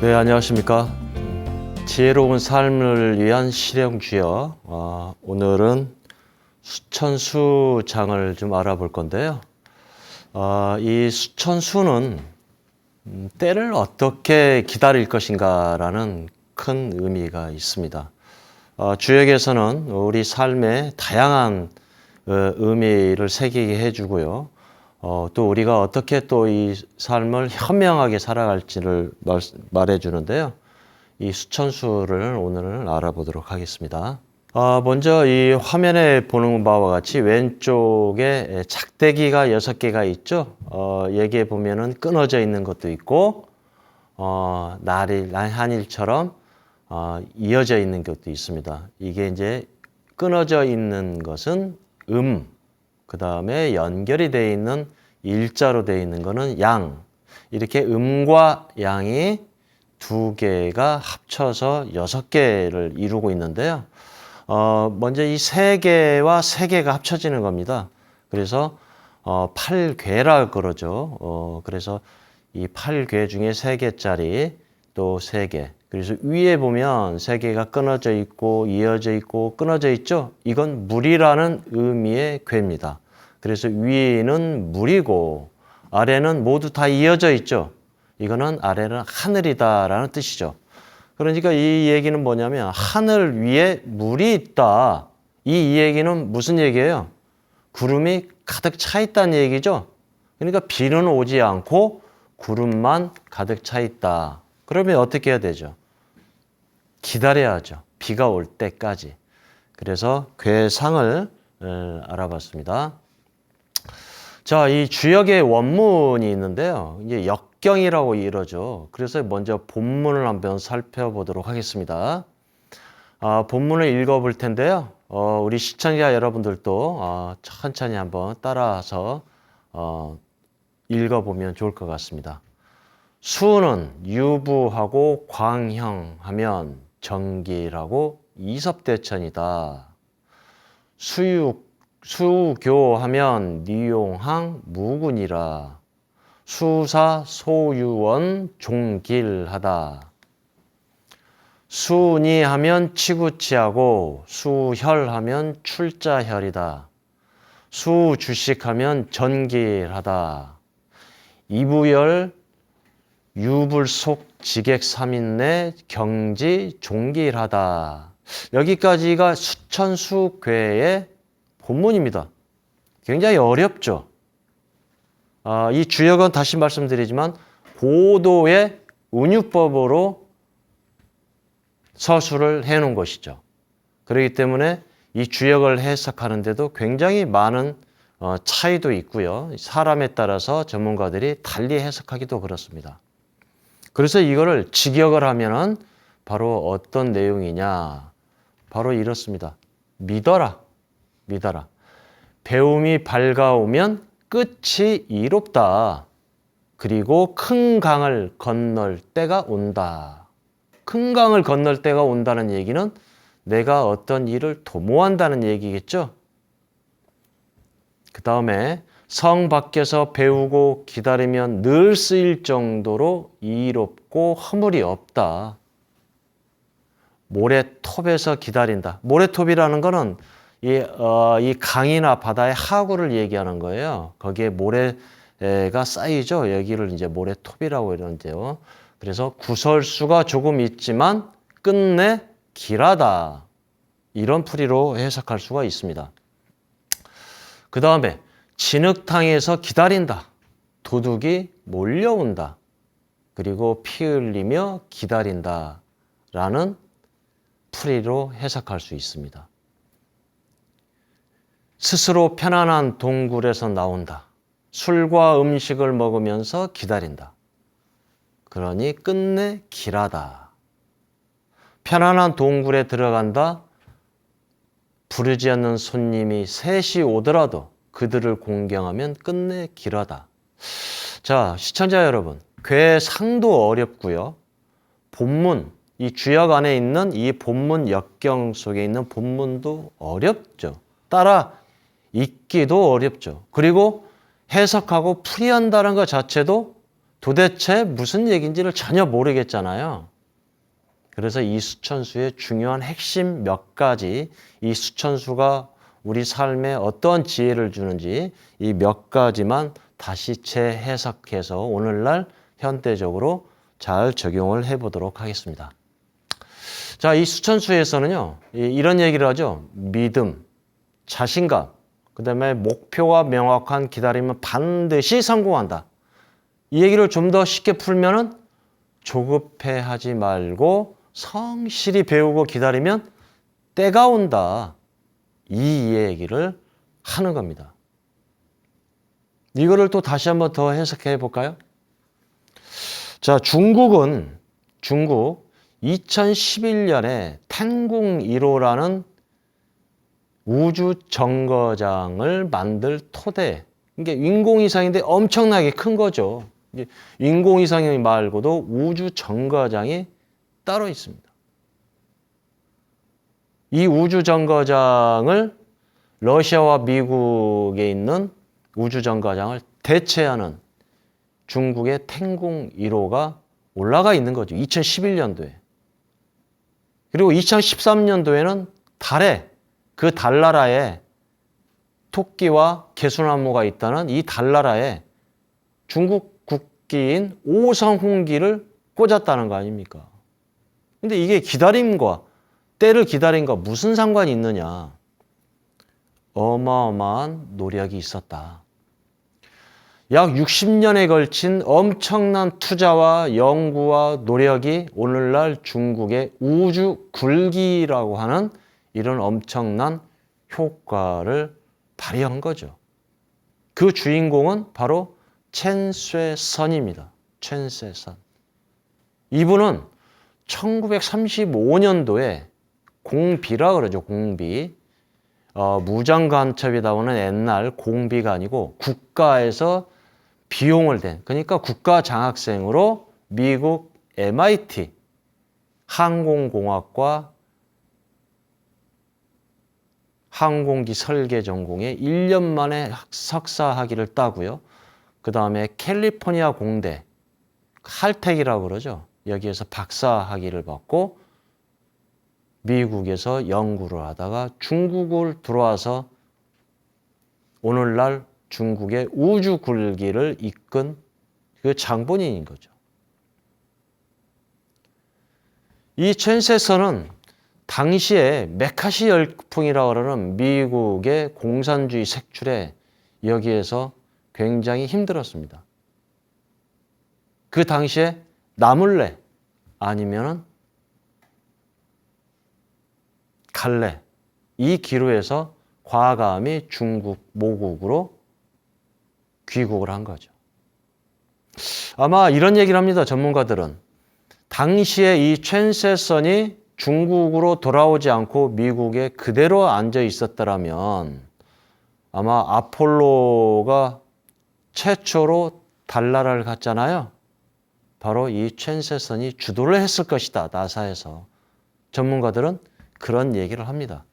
네, 안녕하십니까. 지혜로운 삶을 위한 실용주어. 오늘은 수천수장을 좀 알아볼 건데요. 이 수천수는 때를 어떻게 기다릴 것인가라는 큰 의미가 있습니다. 주역에서는 우리 삶에 다양한 의미를 새기게 해주고요. 또 우리가 어떻게 또 이 삶을 현명하게 살아갈지를 말해주는데요. 이 수천수를 오늘 알아보도록 하겠습니다. 먼저 이 화면에 보는 바와 같이 왼쪽에 작대기가 6개가 있죠. 여기에 보면은 끊어져 있는 것도 있고, 한일처럼 이어져 있는 것도 있습니다. 이게 이제 끊어져 있는 것은 그 다음에 연결이 되어 있는 일자로 되어 있는 거는 양. 이렇게 음과 양이 두 개가 합쳐서 6개를 이루고 있는데요. 먼저 이 3개와 3개가 합쳐지는 겁니다. 그래서 8궤라 그러죠. 그래서 이 8궤 중에 3개짜리 또 3개. 그래서 위에 보면 3개가 끊어져 있고 이어져 있고 끊어져 있죠. 이건 물이라는 의미의 궤입니다. 그래서 위는 물이고 아래는 모두 다 이어져 있죠. 이거는 아래는 하늘이다라는 뜻이죠. 그러니까 이 얘기는 뭐냐면 하늘 위에 물이 있다. 이 얘기는 무슨 얘기예요? 구름이 가득 차 있다는 얘기죠. 그러니까 비는 오지 않고 구름만 가득 차 있다. 그러면 어떻게 해야 되죠? 기다려야죠. 비가 올 때까지. 그래서 궤상을 알아봤습니다. 자, 이 주역의 원문이 있는데요. 이제 역경이라고 이러죠. 그래서 먼저 본문을 한번 살펴보도록 하겠습니다. 본문을 읽어볼 텐데요. 우리 시청자 여러분들도 천천히 한번 따라서 읽어보면 좋을 것 같습니다. 수는 유부하고 광형하면 정기라고 이섭대천이다. 수교하면 니용항 무군이라. 수사 소유원 종길하다. 수니하면 치구치하고 수혈하면 출자혈이다. 수주식하면 전길하다. 이부열 유불속 지객삼인내 경지 종길하다. 여기까지가 수천수궤의 본문입니다. 굉장히 어렵죠. 이 주역은 다시 말씀드리지만 고도의 운유법으로 서술을 해놓은 것이죠. 그렇기 때문에 이 주역을 해석하는데도 굉장히 많은 차이도 있고요. 사람에 따라서 전문가들이 달리 해석하기도 그렇습니다. 그래서 이거를 직역을 하면은 바로 어떤 내용이냐? 바로 이렇습니다. 믿어라. 배움이 밝아오면 끝이 이롭다. 그리고 큰 강을 건널 때가 온다. 큰 강을 건널 때가 온다는 얘기는 내가 어떤 일을 도모한다는 얘기겠죠. 그 다음에 성 밖에서 배우고 기다리면 늘 쓰일 정도로 이롭고 허물이 없다. 모래톱에서 기다린다. 모래톱이라는 거는 이 강이나 바다의 하구를 얘기하는 거예요. 거기에 모래가 쌓이죠. 여기를 이제 모래톱이라고 이러는데요. 그래서 구설수가 조금 있지만 끝내 길하다. 이런 풀이로 해석할 수가 있습니다. 그 다음에 진흙탕에서 기다린다. 도둑이 몰려온다. 그리고 피 흘리며 기다린다. 라는 풀이로 해석할 수 있습니다. 스스로 편안한 동굴에서 나온다. 술과 음식을 먹으면서 기다린다. 그러니 끝내 길하다. 편안한 동굴에 들어간다. 부르지 않는 손님이 셋이 오더라도 그들을 공경하면 끝내 길하다. 자, 시청자 여러분, 궤상도 어렵고요. 본문, 이 주역 안에 있는 이 본문 역경 속에 있는 본문도 어렵죠. 따라 읽기도 어렵죠. 그리고 해석하고 풀이한다는 것 자체도 도대체 무슨 얘기인지를 전혀 모르겠잖아요. 그래서 이 수천수의 중요한 핵심 몇 가지, 이 수천수가 우리 삶에 어떤 지혜를 주는지 이 몇 가지만 다시 재해석해서 오늘날 현대적으로 잘 적용을 해보도록 하겠습니다. 자, 이 수천수에서는요, 이런 얘기를 하죠. 믿음, 자신감, 그 다음에 목표가 명확한 기다림은 반드시 성공한다. 이 얘기를 좀 더 쉽게 풀면은 조급해하지 말고 성실히 배우고 기다리면 때가 온다. 이 얘기를 하는 겁니다. 이거를 또 다시 한번 더 해석해 볼까요? 자, 중국 2011년에 텐궁 1호라는 우주 정거장을 만들 토대, 이게 인공위성인데 엄청나게 큰 거죠. 인공위성 말고도 우주 정거장이 따로 있습니다. 이 우주 정거장을 러시아와 미국에 있는 우주 정거장을 대체하는 중국의 텐궁 1호가 올라가 있는 거죠. 2011년도에. 그리고 2013년도에는 달에, 그 달나라에 토끼와 개수나무가 있다는 이 달나라에 중국 국기인 오성홍기를 꽂았다는 거 아닙니까? 근데 이게 기다림과 때를 기다림과 무슨 상관이 있느냐? 어마어마한 노력이 있었다. 약 60년에 걸친 엄청난 투자와 연구와 노력이 오늘날 중국의 우주 굴기라고 하는 이런 엄청난 효과를 발휘한 거죠. 그 주인공은 바로 첸쇠선입니다. 첸쇠선. 이분은 1935년도에 공비라 그러죠. 공비. 무장간첩이다 오는 옛날 공비가 아니고 국가에서 비용을 댄, 그러니까 국가장학생으로 미국 MIT 항공공학과 항공기 설계 전공에 1년 만에 석사 학위를 따고요. 그 다음에 캘리포니아 공대, 할텍이라고 그러죠. 여기에서 박사 학위를 받고 미국에서 연구를 하다가 중국을 들어와서 오늘날 중국의 우주 굴기를 이끈 그 장본인인 거죠. 이 첸쇠선은 당시에 메카시 열풍이라고 하는 미국의 공산주의 색출에 여기에서 굉장히 힘들었습니다. 그 당시에 나물레 아니면은 갈래, 이 기로에서 과감히 중국 모국으로 귀국을 한 거죠. 아마 이런 얘기를 합니다. 전문가들은. 당시에 이 첸쇠선이 중국으로 돌아오지 않고 미국에 그대로 앉아 있었더라면 아마 아폴로가 최초로 달나라를 갔잖아요. 바로 이 첸쇠선이 주도를 했을 것이다. 나사에서. 전문가들은 그런 얘기를 합니다.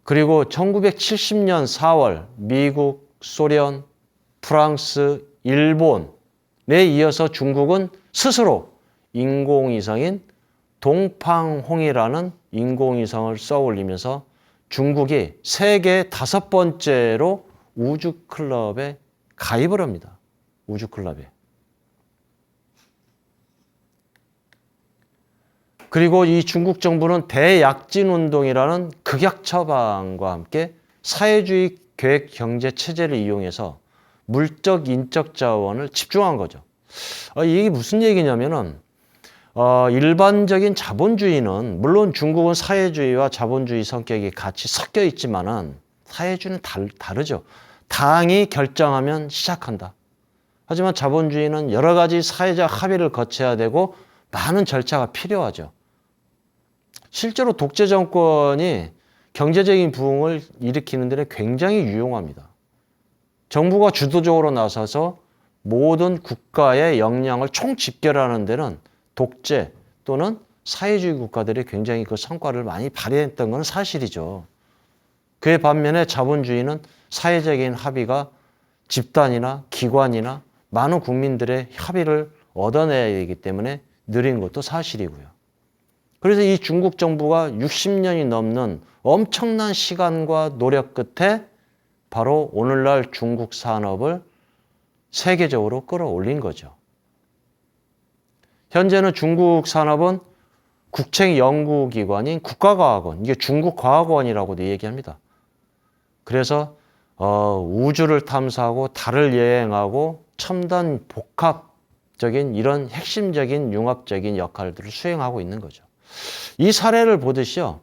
그리고 1970년 4월 미국, 소련, 프랑스, 일본에 이어서 중국은 스스로 인공위성인 동팡홍이라는 인공위성을 쏘아 올리면서 중국이 세계 5번째로 우주클럽에 가입을 합니다. 우주클럽에. 그리고 이 중국 정부는 대약진운동이라는 극약 처방과 함께 사회주의 계획 경제 체제를 이용해서 물적, 인적 자원을 집중한 거죠. 이게 무슨 얘기냐면은 일반적인 자본주의는 물론 중국은 사회주의와 자본주의 성격이 같이 섞여 있지만은 사회주의는 다르죠. 당이 결정하면 시작한다. 하지만 자본주의는 여러 가지 사회적 합의를 거쳐야 되고 많은 절차가 필요하죠. 실제로 독재 정권이 경제적인 부흥을 일으키는 데는 굉장히 유용합니다. 정부가 주도적으로 나서서 모든 국가의 역량을 총집결하는 데는 독재 또는 사회주의 국가들이 굉장히 그 성과를 많이 발휘했던 건 사실이죠. 그에 반면에 자본주의는 사회적인 합의가 집단이나 기관이나 많은 국민들의 협의를 얻어내야 되기 때문에 느린 것도 사실이고요. 그래서 이 중국 정부가 60년이 넘는 엄청난 시간과 노력 끝에 바로 오늘날 중국 산업을 세계적으로 끌어올린 거죠. 현재는 중국 산업은 국책 연구기관인 국가과학원, 이게 중국과학원이라고도 얘기합니다. 그래서 우주를 탐사하고 달을 여행하고 첨단 복합적인 이런 핵심적인 융합적인 역할들을 수행하고 있는 거죠. 이 사례를 보듯이요.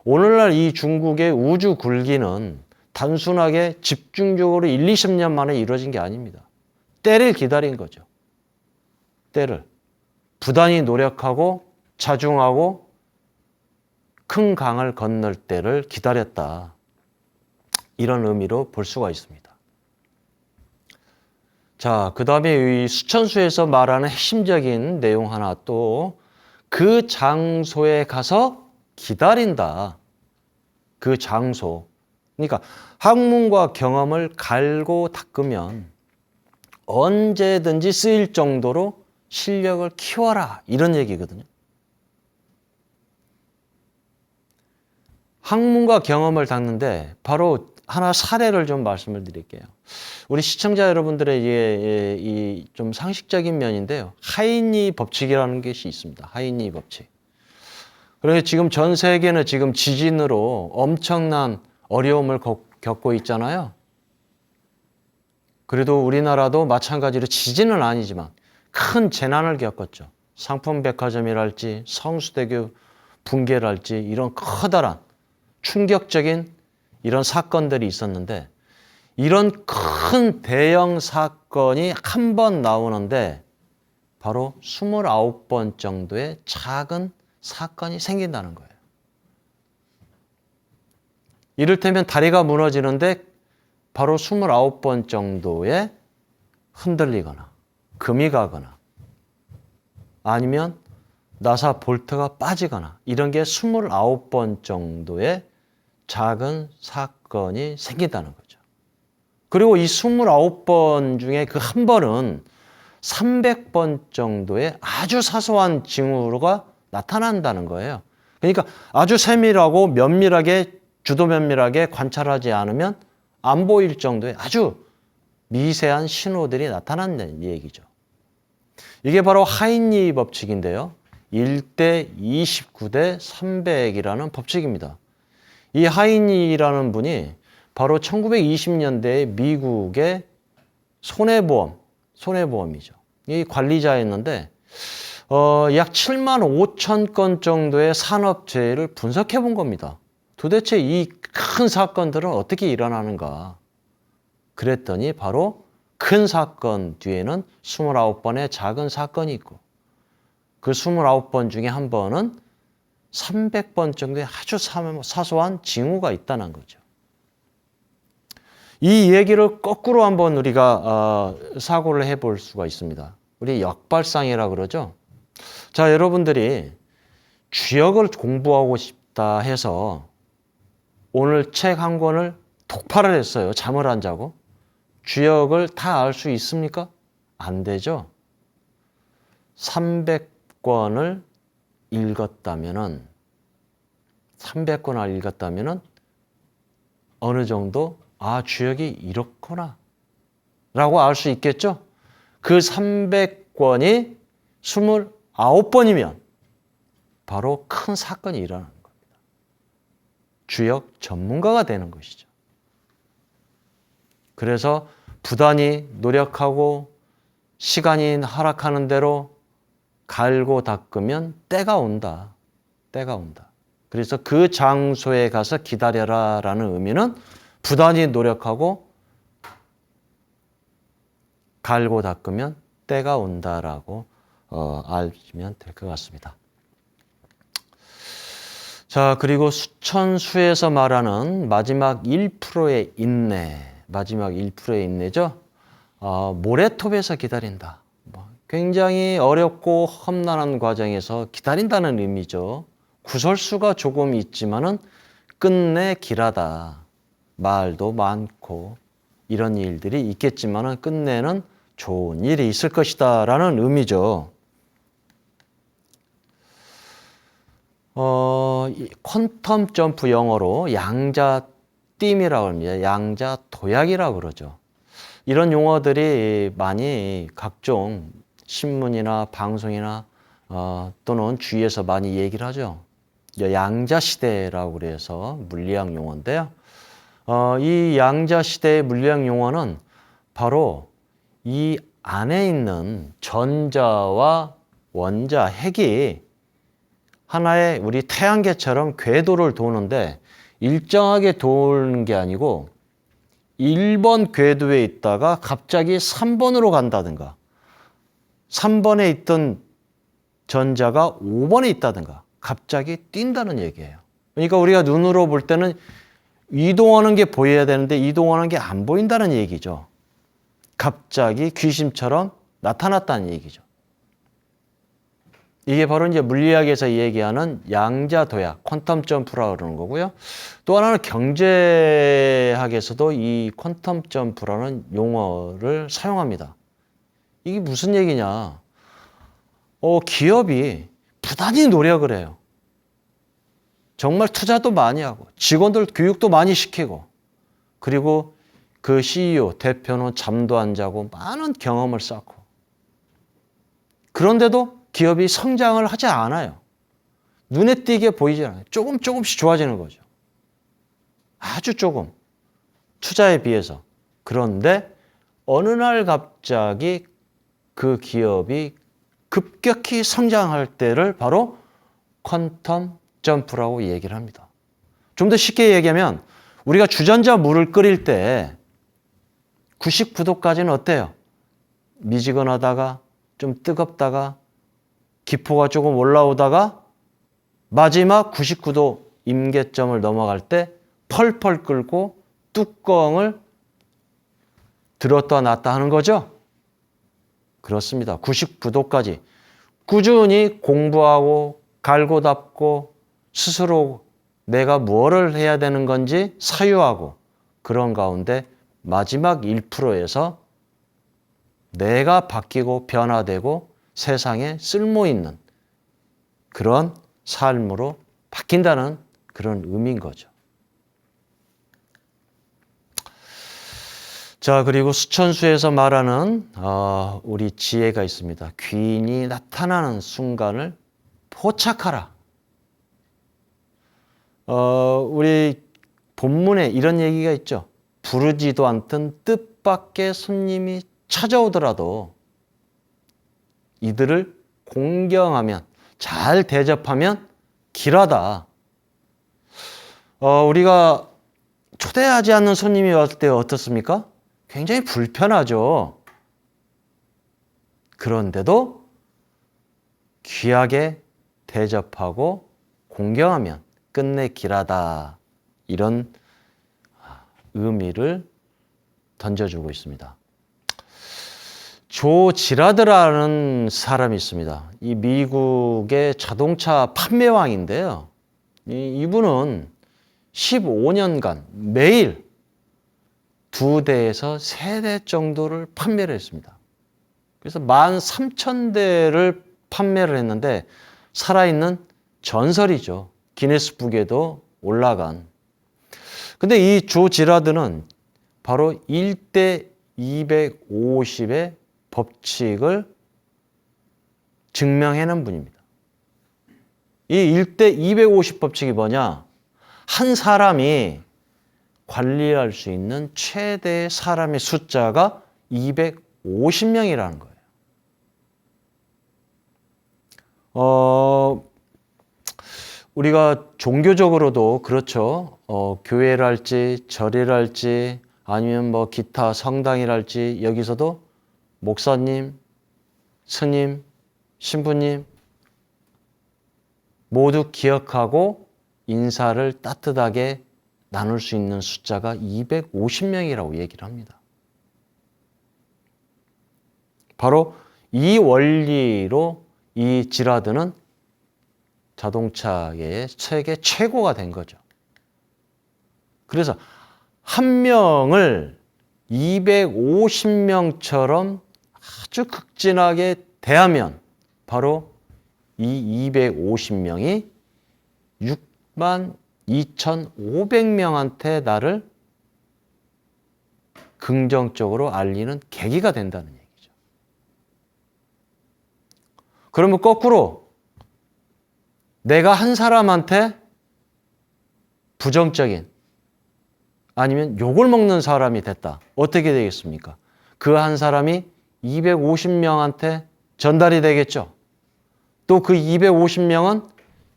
오늘날 이 중국의 우주 굴기는 단순하게 집중적으로 1, 20년 만에 이루어진 게 아닙니다. 때를 기다린 거죠. 때를. 부단히 노력하고 자중하고 큰 강을 건널 때를 기다렸다. 이런 의미로 볼 수가 있습니다. 자, 그 다음에 이 수천수에서 말하는 핵심적인 내용 하나 또 그 장소에 가서 기다린다. 그 장소. 그러니까 학문과 경험을 갈고 닦으면 언제든지 쓰일 정도로 실력을 키워라. 이런 얘기거든요. 학문과 경험을 닦는데 바로 하나 사례를 좀 말씀을 드릴게요. 우리 시청자 여러분들의 이 좀 상식적인 면인데요. 하이니 법칙이라는 것이 있습니다. 하이니 법칙. 그래서 지금 전 세계는 지금 지진으로 엄청난 어려움을 겪고 있잖아요. 그래도 우리나라도 마찬가지로 지진은 아니지만 큰 재난을 겪었죠. 상품백화점이랄지 성수대교 붕괴랄지 이런 커다란 충격적인 이런 사건들이 있었는데 이런 큰 대형 사건이 한 번 나오는데 바로 29번 정도의 작은 사건이 생긴다는 거예요. 이를테면 다리가 무너지는데 바로 29번 정도에 흔들리거나 금이 가거나 아니면 나사 볼트가 빠지거나 이런 게 29번 정도의 작은 사건이 생긴다는 거죠. 그리고 이 29번 중에 그 한 번은 300번 정도의 아주 사소한 징후가 나타난다는 거예요. 그러니까 아주 세밀하고 면밀하게 주도 면밀하게 관찰하지 않으면 안 보일 정도의 아주 미세한 신호들이 나타난다는 얘기죠. 이게 바로 하이니 법칙인데요. 1대 29대 300이라는 법칙입니다. 이 하이니라는 분이 바로 1920년대에 미국의 손해보험이죠. 이 관리자였는데 약 7만 5천 건 정도의 산업재해를 분석해 본 겁니다. 도대체 이 큰 사건들은 어떻게 일어나는가? 그랬더니 바로 큰 사건 뒤에는 29번의 작은 사건이 있고 그 29번 중에 한 번은 300번 정도의 아주 사소한 징후가 있다는 거죠. 이 얘기를 거꾸로 한번 우리가 사고를 해볼 수가 있습니다. 우리 역발상이라고 그러죠. 자, 여러분들이 주역을 공부하고 싶다 해서 오늘 책 한 권을 독파를 했어요. 잠을 안 자고. 주역을 다 알 수 있습니까? 안 되죠. 300권을 읽었다면은 어느 정도 주역이 이렇구나 라고 알 수 있겠죠? 그 300권이 29번이면 바로 큰 사건이 일어나는 겁니다. 주역 전문가가 되는 것이죠. 그래서 부단히 노력하고 시간이 허락하는 대로 갈고 닦으면 때가 온다. 그래서 그 장소에 가서 기다려라 라는 의미는 부단히 노력하고 갈고 닦으면 때가 온다라고 알면 될 것 같습니다. 자, 그리고 수천수에서 말하는 마지막 1%의 인내, 마지막 1%의 인내죠. 모래톱에서 기다린다. 굉장히 어렵고 험난한 과정에서 기다린다는 의미죠. 구설수가 조금 있지만은 끝내 길하다. 말도 많고 이런 일들이 있겠지만은 끝내는 좋은 일이 있을 것이다 라는 의미죠. 이 퀀텀 점프 영어로 양자띠이라고 합니다. 양자도약이라고 그러죠. 이런 용어들이 많이 각종 신문이나 방송이나 또는 주위에서 많이 얘기를 하죠. 양자시대라고 그래서 물리학 용어인데요. 이 양자시대의 물리학 용어는 바로 이 안에 있는 전자와 원자, 핵이 하나의 우리 태양계처럼 궤도를 도는데 일정하게 도는 게 아니고 1번 궤도에 있다가 갑자기 3번으로 간다든가 3번에 있던 전자가 5번에 있다든가 갑자기 뛴다는 얘기예요. 그러니까 우리가 눈으로 볼 때는 이동하는 게 보여야 되는데 이동하는 게 안 보인다는 얘기죠. 갑자기 귀신처럼 나타났다는 얘기죠. 이게 바로 이제 물리학에서 얘기하는 양자도약, 퀀텀 점프라고 그러는 거고요. 또 하나는 경제학에서도 이 퀀텀 점프라는 용어를 사용합니다. 이게 무슨 얘기냐? 기업이 부단히 노력을 해요. 정말 투자도 많이 하고 직원들 교육도 많이 시키고 그리고 그 CEO, 대표는 잠도 안 자고 많은 경험을 쌓고 그런데도 기업이 성장을 하지 않아요. 눈에 띄게 보이지 않아요. 조금씩 좋아지는 거죠. 아주 조금. 투자에 비해서. 그런데 어느 날 갑자기 그 기업이 급격히 성장할 때를 바로 퀀텀 점프라고 얘기를 합니다. 좀 더 쉽게 얘기하면 우리가 주전자 물을 끓일 때 99도까지는 어때요? 미지근하다가 좀 뜨겁다가 기포가 조금 올라오다가 마지막 99도 임계점을 넘어갈 때 펄펄 끓고 뚜껑을 들었다 놨다 하는 거죠? 그렇습니다. 99도까지 꾸준히 공부하고 갈고 닦고 스스로 내가 무엇을 해야 되는 건지 사유하고 그런 가운데 마지막 1%에서 내가 바뀌고 변화되고 세상에 쓸모있는 그런 삶으로 바뀐다는 그런 의미인 거죠. 자, 그리고 수천수에서 말하는 우리 지혜가 있습니다. 귀인이 나타나는 순간을 포착하라. 우리 본문에 이런 얘기가 있죠. 부르지도 않던 뜻밖의 손님이 찾아오더라도 이들을 공경하면 잘 대접하면 길하다. 우리가 초대하지 않는 손님이 왔을 때 어떻습니까? 굉장히 불편하죠. 그런데도 귀하게 대접하고 공경하면 끝내 길하다. 이런 의미를 던져주고 있습니다. 조 지라드라는 사람이 있습니다. 이 미국의 자동차 판매왕인데요. 이분은 15년간 매일 2대에서 3대 정도를 판매를 했습니다. 그래서 13,000대를 판매를 했는데 살아있는 전설이죠. 기네스북에도 올라간. 근데 이 조 지라드는 바로 1대 250의 법칙을 증명해낸 분입니다. 이 1대 250 법칙이 뭐냐? 한 사람이 관리할 수 있는 최대의 사람의 숫자가 250명이라는 거예요. 우리가 종교적으로도 그렇죠. 교회를 할지 절을 할지 아니면 뭐 기타 성당이랄지 여기서도 목사님, 스님, 신부님 모두 기억하고 인사를 따뜻하게 나눌 수 있는 숫자가 250명이라고 얘기를 합니다. 바로 이 원리로 이 지라드는 자동차의 세계 최고가 된 거죠. 그래서 한 명을 250명처럼 아주 극진하게 대하면 바로 이 250명이 62,500명한테 나를 긍정적으로 알리는 계기가 된다는 얘기죠. 그러면 거꾸로 내가 한 사람한테 부정적인 아니면 욕을 먹는 사람이 됐다. 어떻게 되겠습니까? 그 한 사람이 250명한테 전달이 되겠죠. 또 그 250명은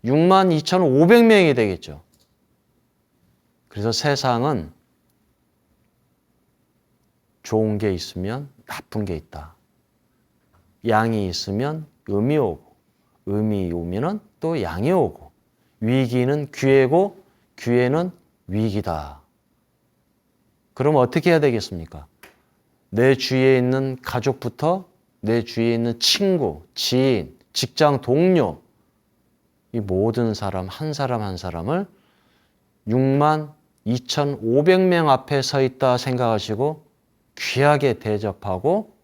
62,500명이 되겠죠. 그래서 세상은 좋은 게 있으면 나쁜 게 있다. 양이 있으면 음이 오고, 음이 오면은 또 양이 오고, 위기는 기회고, 기회는 위기다. 그럼 어떻게 해야 되겠습니까? 내 주위에 있는 가족부터 내 주위에 있는 친구, 지인, 직장 동료, 이 모든 사람 한 사람을 62,500명 앞에 서 있다 생각하시고 귀하게 대접하고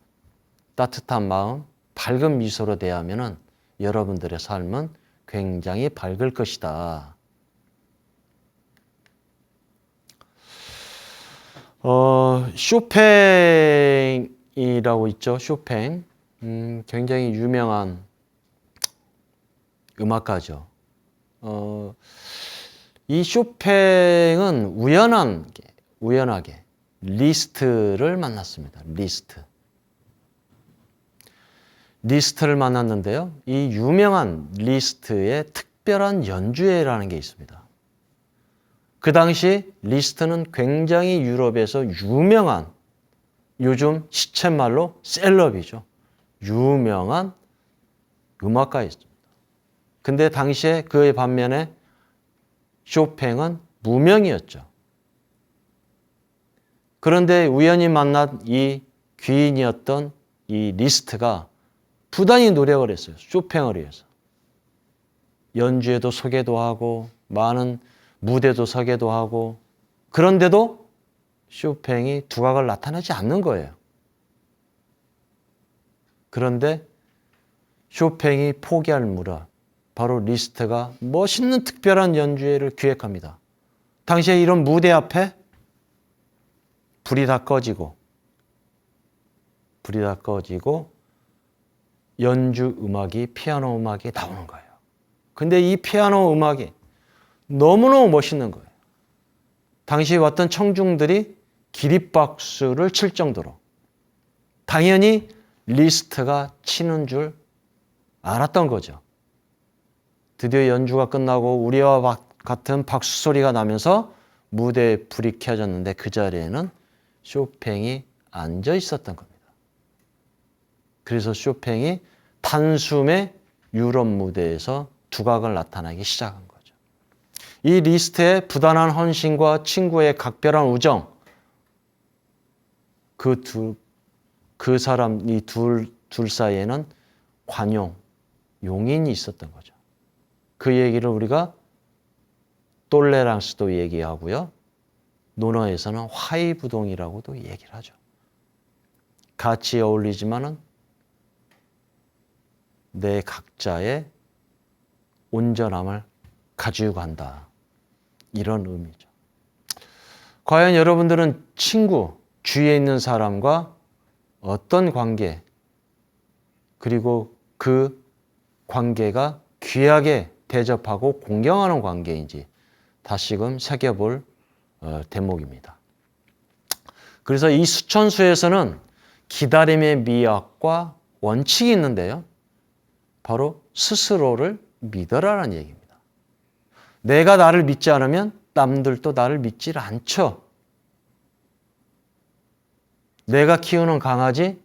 따뜻한 마음, 밝은 미소로 대하면 여러분들의 삶은 굉장히 밝을 것이다. 쇼팽이라고 있죠. 쇼팽. 굉장히 유명한 음악가죠. 이 쇼팽은 우연하게 리스트를 만났습니다. 리스트를 만났는데요. 이 유명한 리스트의 특별한 연주회라는 게 있습니다. 그 당시 리스트는 굉장히 유럽에서 유명한, 요즘 시쳇말로 셀럽이죠. 유명한 음악가였습니다. 근데 당시에 그의 반면에 쇼팽은 무명이었죠. 그런데 우연히 만난 이 귀인이었던 이 리스트가 부단히 노력을 했어요. 쇼팽을 위해서. 연주에도 소개도 하고 많은 무대도 서게도 하고, 그런데도 쇼팽이 두각을 나타내지 않는 거예요. 그런데 쇼팽이 포기할 무렵 바로 리스트가 멋있는 특별한 연주회를 기획합니다. 당시에 이런 무대 앞에 불이 다 꺼지고 연주 음악이, 피아노 음악이 나오는 거예요. 근데 이 피아노 음악이 너무너무 멋있는 거예요. 당시 왔던 청중들이 기립박수를 칠 정도로. 당연히 리스트가 치는 줄 알았던 거죠. 드디어 연주가 끝나고 우리와 같은 박수 소리가 나면서 무대에 불이 켜졌는데 그 자리에는 쇼팽이 앉아 있었던 겁니다. 그래서 쇼팽이 단숨에 유럽 무대에서 두각을 나타내기 시작한 거예요. 이 리스트의 부단한 헌신과 친구의 각별한 우정, 이 둘 사이에는 용인이 있었던 거죠. 그 얘기를 우리가 똘레랑스도 얘기하고요. 논어에서는 화의부동이라고도 얘기를 하죠. 같이 어울리지만은 내 각자의 온전함을 가지고 간다. 이런 의미죠. 과연 여러분들은 친구, 주위에 있는 사람과 어떤 관계, 그리고 그 관계가 귀하게 대접하고 공경하는 관계인지 다시금 새겨볼 대목입니다. 그래서 이 수천수에서는 기다림의 미학과 원칙이 있는데요. 바로 스스로를 믿어라라는 얘기입니다. 내가 나를 믿지 않으면 남들도 나를 믿질 않죠. 내가 키우는 강아지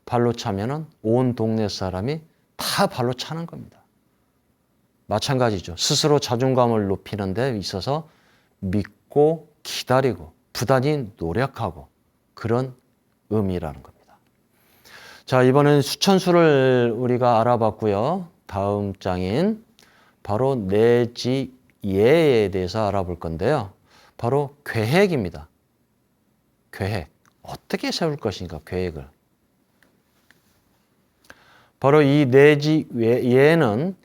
발로 차면은 온 동네 사람이 다 발로 차는 겁니다. 마찬가지죠. 스스로 자존감을 높이는 데 있어서 믿고 기다리고 부단히 노력하고 그런 의미라는 겁니다. 자, 이번엔 수천수를 우리가 알아봤고요. 다음 장인 바로 내지예에 대해서 알아볼 건데요. 바로 계획입니다. 계획. 어떻게 세울 것인가, 계획을. 바로 이 내지 외에는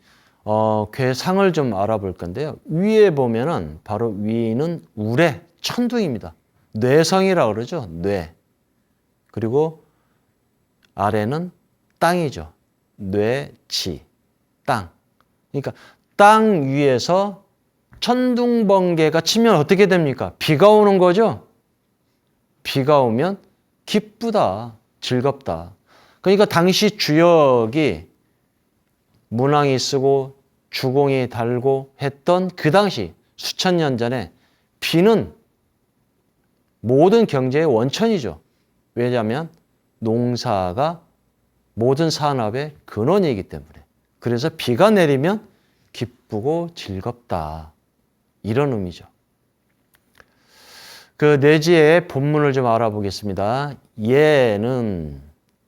괴상을 좀 알아볼 건데요. 위에 보면은 바로 위는 우레, 천둥입니다. 뇌성이라고 그러죠. 뇌. 그리고 아래는 땅이죠. 뇌지, 땅. 그러니까 땅 위에서 천둥 번개가 치면 어떻게 됩니까? 비가 오는 거죠. 비가 오면 기쁘다, 즐겁다. 그러니까 당시 주역이 문왕이 쓰고 주공이 달고 했던 그 당시 수천 년 전에 비는 모든 경제의 원천이죠. 왜냐하면 농사가 모든 산업의 근원이기 때문에. 그래서 비가 내리면 기쁘고 즐겁다. 이런 의미죠. 그 내지의 본문을 좀 알아보겠습니다. 예는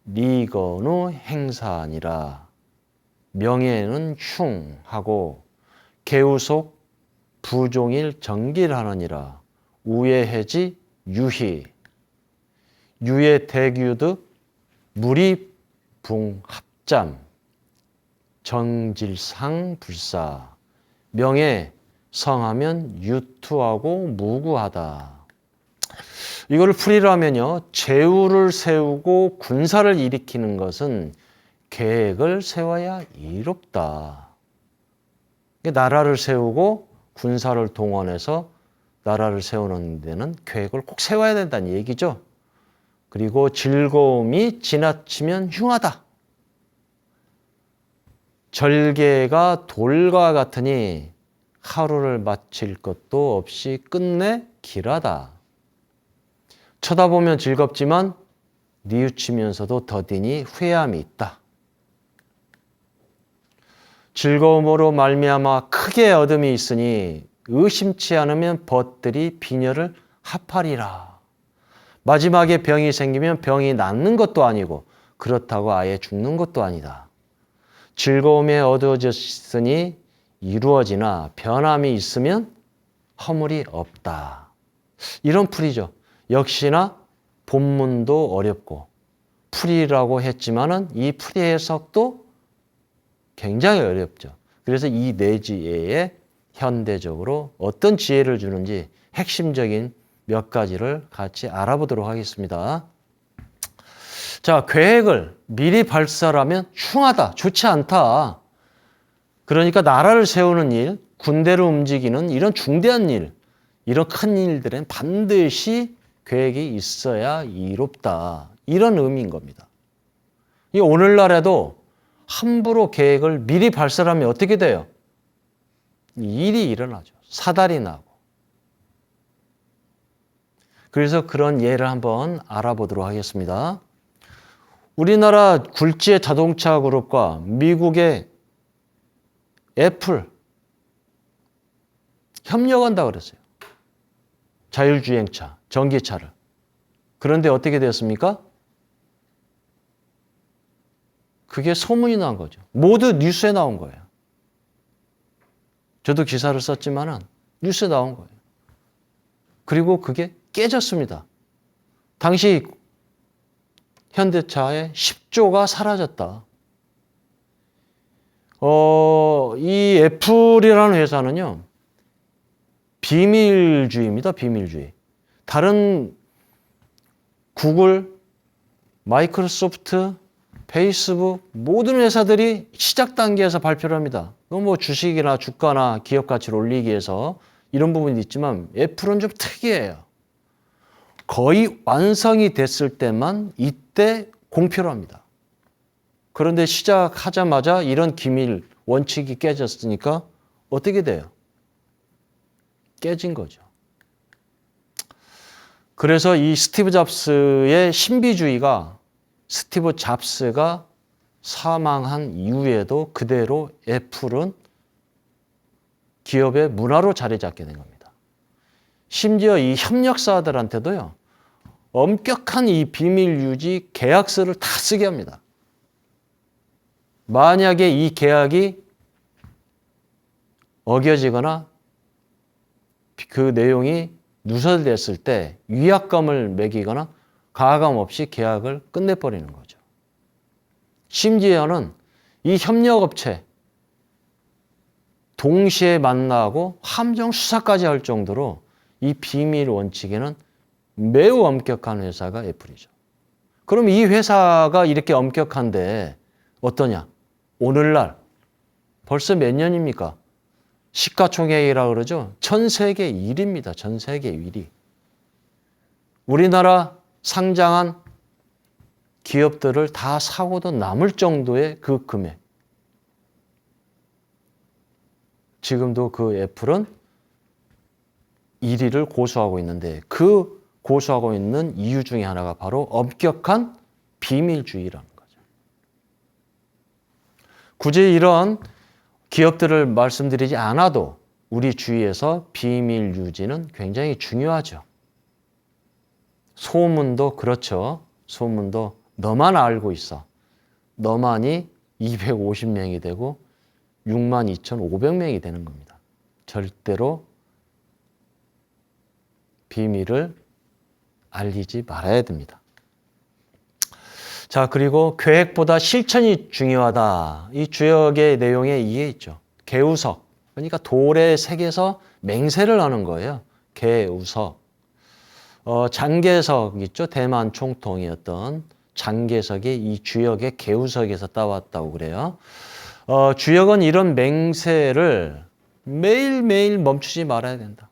리건우 행사니라. 명예는 흉하고 개우속 부종일 정길하느니라. 우예해지 유희. 유예 대규득 무리붕합잠. 정질상 불사. 명예 성하면 유투하고 무구하다. 이거를 풀이라면요. 제후를 세우고 군사를 일으키는 것은 계획을 세워야 이롭다. 나라를 세우고 군사를 동원해서 나라를 세우는 데는 계획을 꼭 세워야 된다는 얘기죠. 그리고 즐거움이 지나치면 흉하다. 절개가 돌과 같으니 하루를 마칠 것도 없이 끝내 길하다. 쳐다보면 즐겁지만 뉘우치면서도 더디니 후회함이 있다. 즐거움으로 말미암아 크게 얻음이 있으니 의심치 않으면 벗들이 빈혈을 합하리라. 마지막에 병이 생기면 병이 낫는 것도 아니고 그렇다고 아예 죽는 것도 아니다. 즐거움에 얻어졌으니 이루어지나 변함이 있으면 허물이 없다. 이런 풀이죠. 역시나 본문도 어렵고 풀이라고 했지만은 이 풀이 해석도 굉장히 어렵죠. 그래서 이 내지에 현대적으로 어떤 지혜를 주는지 핵심적인 몇 가지를 같이 알아보도록 하겠습니다. 자, 계획을 미리 발설하면 흉하다, 좋지 않다. 그러니까 나라를 세우는 일, 군대를 움직이는 이런 중대한 일, 이런 큰 일들은 반드시 계획이 있어야 이롭다. 이런 의미인 겁니다. 이 오늘날에도 함부로 계획을 미리 발설하면 어떻게 돼요? 일이 일어나죠. 사달이 나고. 그래서 그런 예를 한번 알아보도록 하겠습니다. 우리나라 굴지의 자동차 그룹과 미국의 애플 협력한다고 그랬어요. 자율주행차, 전기차를. 그런데 어떻게 되었습니까? 그게 소문이 난 거죠. 모두 뉴스에 나온 거예요. 저도 기사를 썼지만은 뉴스에 나온 거예요. 그리고 그게 깨졌습니다. 당시 현대차의 10조가 사라졌다. 이 애플이라는 회사는요, 비밀주의입니다. 비밀주의. 다른 구글, 마이크로소프트, 페이스북 모든 회사들이 시작 단계에서 발표를 합니다. 뭐 주식이나 주가나 기업 가치를 올리기 위해서 이런 부분이 있지만 애플은 좀 특이해요. 거의 완성이 됐을 때만 이때 공표를 합니다. 그런데 시작하자마자 이런 기밀 원칙이 깨졌으니까 어떻게 돼요? 깨진 거죠. 그래서 이 스티브 잡스의 신비주의가 스티브 잡스가 사망한 이후에도 그대로 애플은 기업의 문화로 자리 잡게 된 겁니다. 심지어 이 협력사들한테도요, 엄격한 이 비밀 유지 계약서를 다 쓰게 합니다. 만약에 이 계약이 어겨지거나 그 내용이 누설됐을 때 위약금을 매기거나 가감 없이 계약을 끝내버리는 거죠. 심지어는 이 협력업체 동시에 만나고 함정 수사까지 할 정도로 이 비밀 원칙에는 매우 엄격한 회사가 애플이죠. 그럼 이 회사가 이렇게 엄격한데 어떠냐? 오늘날 벌써 몇 년입니까? 시가총액이라고 그러죠. 전 세계 1위입니다. 전 세계 1위. 우리나라 상장한 기업들을 다 사고도 남을 정도의 그 금액. 지금도 그 애플은 1위를 고수하고 있는데 그 고수하고 있는 이유 중에 하나가 바로 엄격한 비밀주의라는 거죠. 굳이 이런 기업들을 말씀드리지 않아도 우리 주위에서 비밀 유지는 굉장히 중요하죠. 소문도 그렇죠. 소문도 너만 알고 있어. 너만이 250명이 되고 62,500명이 되는 겁니다. 절대로 비밀을 알리지 말아야 됩니다. 자, 그리고 계획보다 실천이 중요하다. 이 주역의 내용에 이게 있죠. 개우석. 그러니까 돌의 색에서 맹세를 하는 거예요. 개우석. 장개석 있죠. 대만 총통이었던 장개석이 이 주역의 개우석에서 따왔다고 그래요. 주역은 이런 맹세를 매일매일 멈추지 말아야 된다.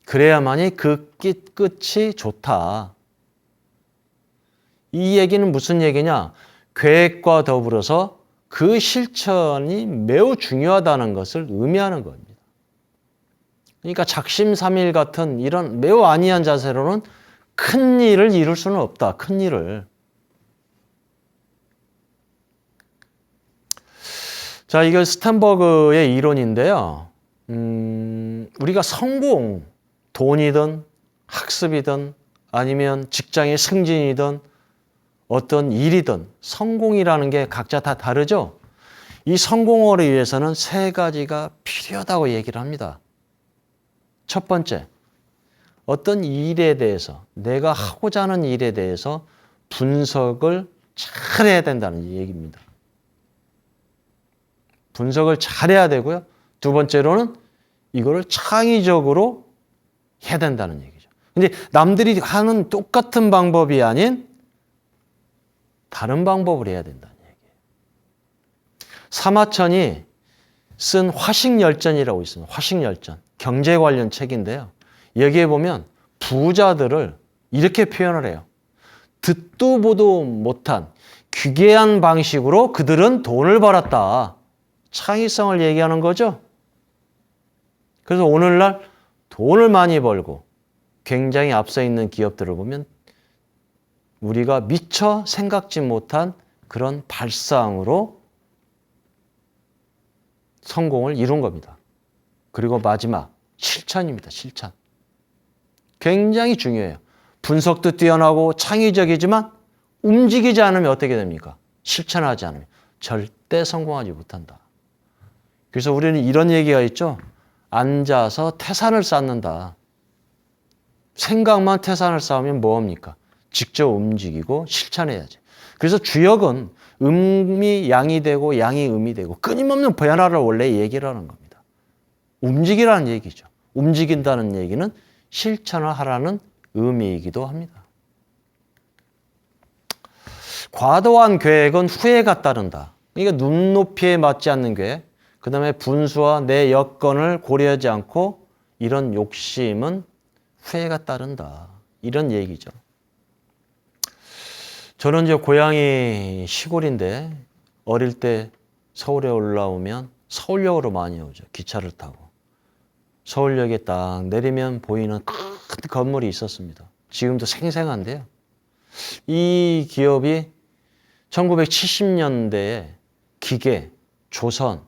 그래야만이 그 끝이 좋다. 이 얘기는 무슨 얘기냐? 계획과 더불어서 그 실천이 매우 중요하다는 것을 의미하는 겁니다. 그러니까 작심삼일 같은 이런 매우 안이한 자세로는 큰 일을 이룰 수는 없다. 큰 일을. 자, 이거 스탠버그의 이론인데요. 우리가 성공, 돈이든 학습이든 아니면 직장의 승진이든 어떤 일이든 성공이라는 게 각자 다 다르죠. 이 성공을 위해서는 세 가지가 필요하다고 얘기를 합니다. 첫 번째, 어떤 일에 대해서 내가 하고자 하는 일에 대해서 분석을 잘 해야 된다는 얘기입니다. 분석을 잘 해야 되고요. 두 번째로는 이거를 창의적으로 해야 된다는 얘기죠. 근데 남들이 하는 똑같은 방법이 아닌 다른 방법을 해야 된다는 얘기예요. 사마천이 쓴 화식열전이라고 있습니다. 화식열전. 경제 관련 책인데요. 여기에 보면 부자들을 이렇게 표현을 해요. 듣도 보도 못한 기괴한 방식으로 그들은 돈을 벌었다. 창의성을 얘기하는 거죠. 그래서 오늘날 돈을 많이 벌고 굉장히 앞서 있는 기업들을 보면 우리가 미처 생각지 못한 그런 발상으로 성공을 이룬 겁니다. 그리고 마지막 실천입니다. 실천. 굉장히 중요해요. 분석도 뛰어나고 창의적이지만 움직이지 않으면 어떻게 됩니까? 실천하지 않으면 절대 성공하지 못한다. 그래서 우리는 이런 얘기가 있죠. 앉아서 태산을 쌓는다. 생각만 태산을 쌓으면 뭐합니까? 직접 움직이고 실천해야지. 그래서 주역은 음이 양이 되고 양이 음이 되고 끊임없는 변화를 원래 얘기를 하는 겁니다. 움직이라는 얘기죠. 움직인다는 얘기는 실천을 하라는 의미이기도 합니다. 과도한 계획은 후회가 따른다. 그러니까 눈높이에 맞지 않는 계획, 그 다음에 분수와 내 여건을 고려하지 않고 이런 욕심은 후회가 따른다. 이런 얘기죠. 저는 이제 고향이 시골인데 어릴 때 서울에 올라오면 서울역으로 많이 오죠. 기차를 타고. 서울역에 딱 내리면 보이는 큰 건물이 있었습니다. 지금도 생생한데요. 이 기업이 1970년대에 기계, 조선,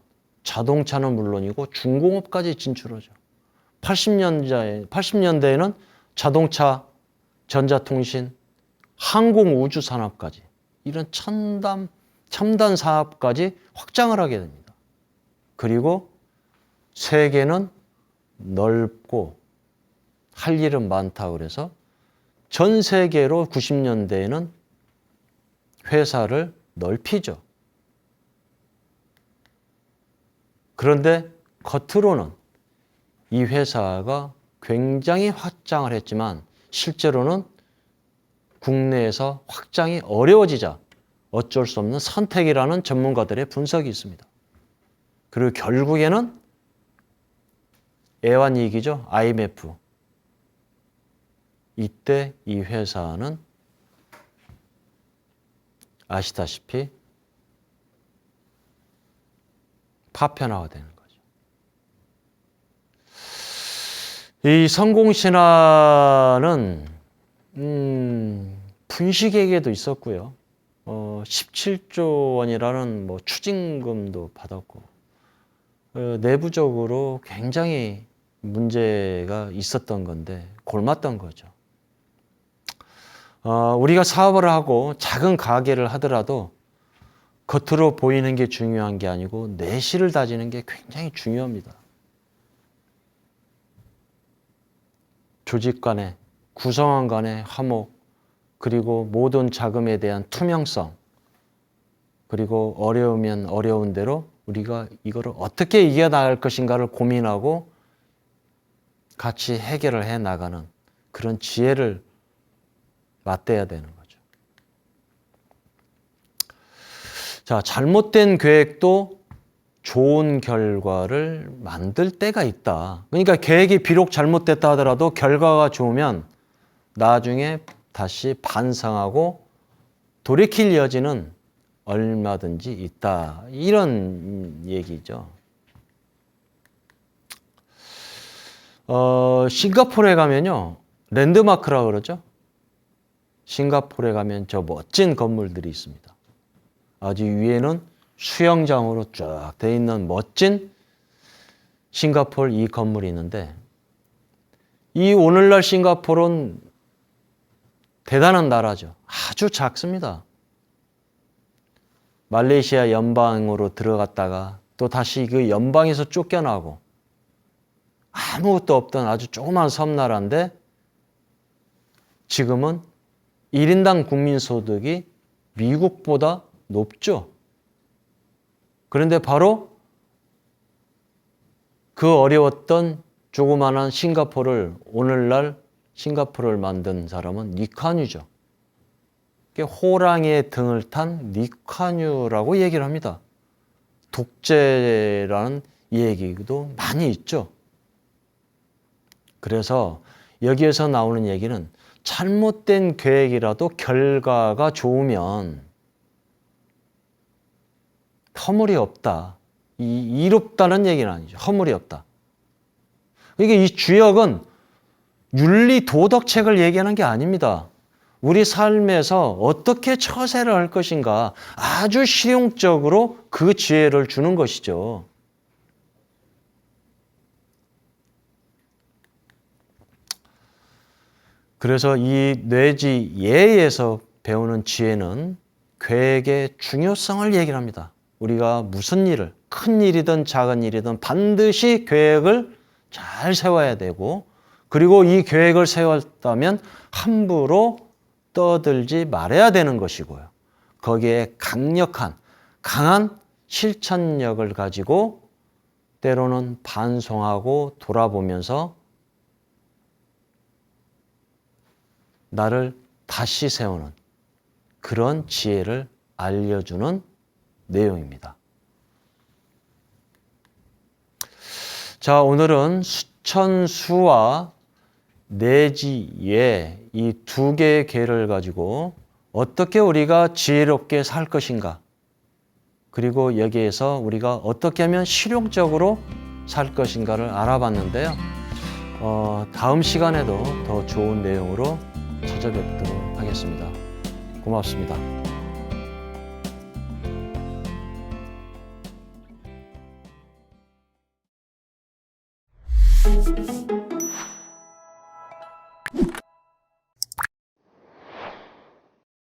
자동차는 물론이고 중공업까지 진출하죠. 80년대에는 자동차, 전자통신, 항공우주 산업까지 이런 첨단 산업까지 확장을 하게 됩니다. 그리고 세계는 넓고 할 일은 많다 그래서 전 세계로 90년대에는 회사를 넓히죠. 그런데 겉으로는 이 회사가 굉장히 확장을 했지만 실제로는 국내에서 확장이 어려워지자 어쩔 수 없는 선택이라는 전문가들의 분석이 있습니다. 그리고 결국에는 애완이익이죠. IMF. 이때 이 회사는 아시다시피 파편화되는 거죠. 이 성공신화는 분식회계도 있었고요. 17조 원이라는 뭐 추징금도 받았고 내부적으로 굉장히 문제가 있었던 건데 골맞던 거죠. 우리가 사업을 하고 작은 가게를 하더라도 겉으로 보이는 게 중요한 게 아니고 내실을 다지는 게 굉장히 중요합니다. 조직 간의 구성원 간의 화목, 그리고 모든 자금에 대한 투명성, 그리고 어려우면 어려운 대로 우리가 이거를 어떻게 이겨나갈 것인가를 고민하고 같이 해결을 해 나가는 그런 지혜를 맞대야 되는 거죠. 자, 잘못된 계획도 좋은 결과를 만들 때가 있다. 그러니까 계획이 비록 잘못됐다 하더라도 결과가 좋으면 나중에 다시 반성하고 돌이킬 여지는 얼마든지 있다. 이런 얘기죠. 싱가포르에 가면요. 랜드마크라고 그러죠. 싱가포르에 가면 저 멋진 건물들이 있습니다. 아주 위에는 수영장으로 쫙 돼 있는 멋진 싱가포르 이 건물이 있는데 이 오늘날 싱가포르는 대단한 나라죠. 아주 작습니다. 말레이시아 연방으로 들어갔다가 또 다시 그 연방에서 쫓겨나고 아무것도 없던 아주 조그만 섬나라인데 지금은 1인당 국민소득이 미국보다 높죠. 그런데 바로 그 어려웠던 조그마한 싱가포르를 오늘날 싱가포르를 만든 사람은 리쿠안유죠. 호랑이의 등을 탄 리쿠안유라고 얘기를 합니다. 독재라는 얘기도 많이 있죠. 그래서 여기에서 나오는 얘기는 잘못된 계획이라도 결과가 좋으면 허물이 없다. 이롭다는 얘기는 아니죠. 허물이 없다. 이게 이 주역은 윤리 도덕책을 얘기하는 게 아닙니다. 우리 삶에서 어떻게 처세를 할 것인가 아주 실용적으로 그 지혜를 주는 것이죠. 그래서 이 뇌지 예에서 배우는 지혜는 계획의 중요성을 얘기를 합니다. 우리가 무슨 일을, 큰 일이든 작은 일이든 반드시 계획을 잘 세워야 되고 그리고 이 계획을 세웠다면 함부로 떠들지 말아야 되는 것이고요. 거기에 강한 실천력을 가지고 때로는 반성하고 돌아보면서 나를 다시 세우는 그런 지혜를 알려주는 내용입니다. 자, 오늘은 수천수와 내지예 이 두 개의 계를 가지고 어떻게 우리가 지혜롭게 살 것인가 그리고 여기에서 우리가 어떻게 하면 실용적으로 살 것인가를 알아봤는데요. 다음 시간에도 더 좋은 내용으로 찾아뵙도록 하겠습니다. 고맙습니다.